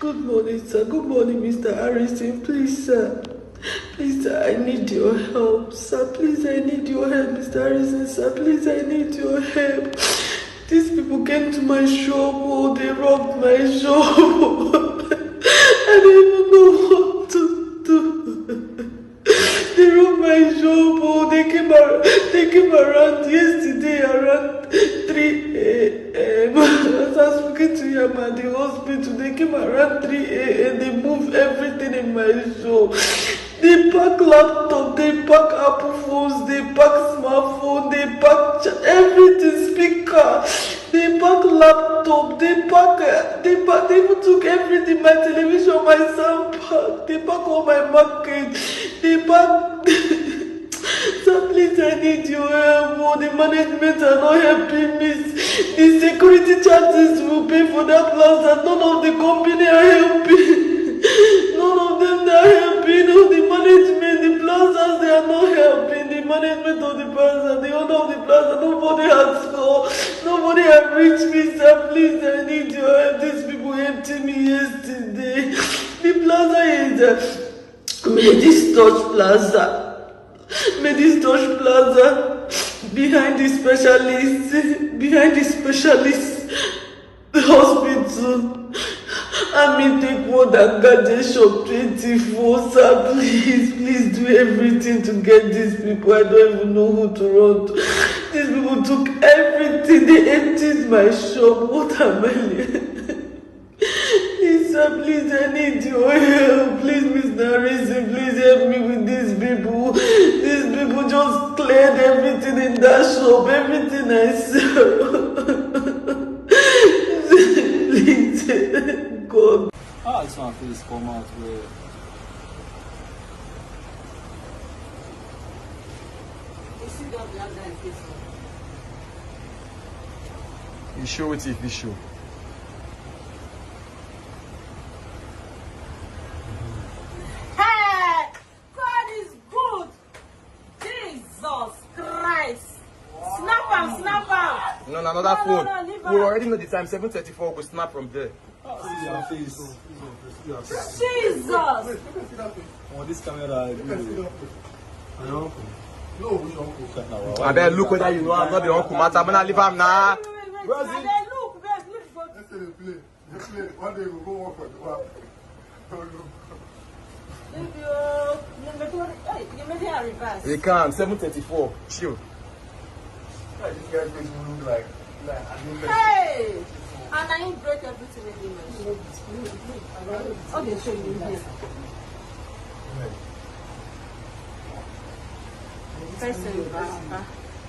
Good morning, sir. Good morning, Mr. Harrison. Please, sir. Please, sir, I need your help. Sir, please, I need your help, Mr. Harrison. Sir, please, I need your help. These people came to my shop. Oh, they robbed my shop. I don't even know what to do. They robbed my shop. Oh, they came around yesterday around 3 a.m. As I was speaking to him at the hospital, they came around 3 a.m. They moved everything in my shop. They pack laptop, they pack Apple phones, they pack smartphone, they pack everything, speaker, they pack laptop, they even took everything, my television, my sound pack, they pack all my market, they pack. So please, I need your help. Oh, the management are not helping me. The security charges will pay for that plaza. None of the company are helping. None of them are helping. Oh, the management, the plazas, they are not helping. The management of the plaza, the owner of the plaza, nobody has called. Nobody has reached me, sir. Please, I need your help. These people emptied me yesterday. The plaza is Medis Touch Plaza. Medis Touch Plaza, behind the specialist hospital. I mean, take more than gadget shop 24, sir. Please do everything to get these people. I don't even know who to run to. These people took everything. They emptied my shop. What am I? Please, sir, please, I need your help. Please, Mr. Harrison, please help me with these people. These people just cleared everything in that shop, everything I sell. Please, God. I just want to please come out where. You show it if you show. No, another phone. We already know the time, 7:34. We'll snap from there. Jesus! Oh, this camera. I better look whether you know I'm not the uncle matter. I'm gonna leave him now. Where's it? Let's play. Let's play. One day we'll go work for the work. They can 7:34. Chill. This guy's face will look like hey! And I ain't break everything again. Okay, show you here.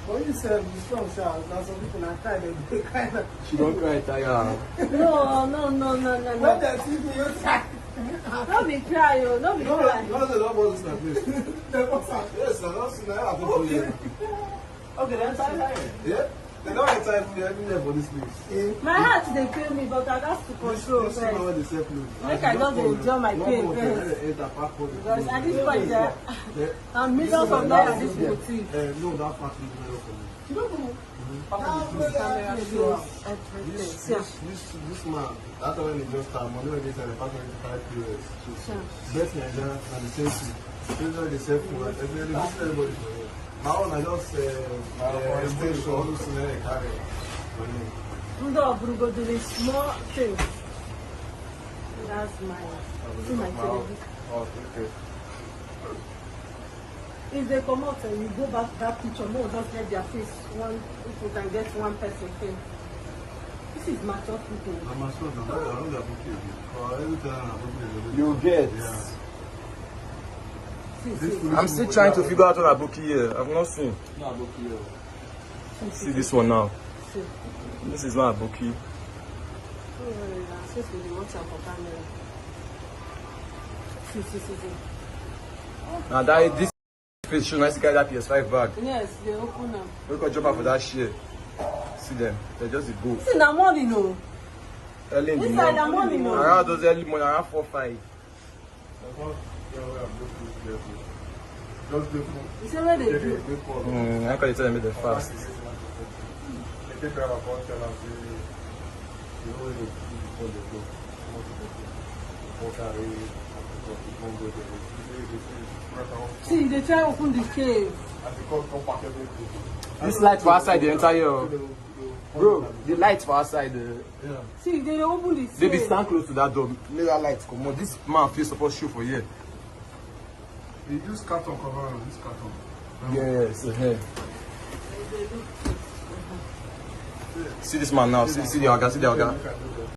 But you said you strong, sir. Now some people are crying. They kind of. She don't cry, Taya. No. When they see me, you say. Don't be crying, oh. Don't be crying. No, they don't want to please. Yes, sir. That's not okay. Okay, then time. Yeah? They don't have time for everywhere for this place. My heart, they kill me, but I got to control. This is not where they sell clothes. Make I just enjoy my pain first. Because at this point, I'm millions of dollars this boutique. No, that factory is very open. You don't know? This man, that's when he just started. Money when they said the factory is 5 POS. Best Nigeria and the same thing. This is where they sell food. Everybody for you. Now I just station all this in the car. No, Brugo, do this small thing. That's my television. Okay. If they come out and you go back to that picture, no, just let their face. If you can get one person thing. This is mature people. I'm a son. I don't have a every time I'm You get. Yeah. I'm still trying to figure out what a bookie here. I've not seen. No, bookie here. See this one now. This is not a bookie. Now that this face show nice guy that PS5 bag. Yes, they open them. Look at jump out for that shit. See them. They just go. This is the morning, no. Early in the This is the morning, no. Around those early morning, around 4, 5. Just do. You say where they do? I can tell them the fast. They take care of our culture and see where they go. See, they try to open the cave. This light for outside the entire. Bro, the light for outside. Yeah. See, they open the They be cave. stand close to that door. Let that light come on. This man feels supposed to shoot for here. They use carton cover on this carton. Yes, here. See this man now. See the Oga. See the Oga.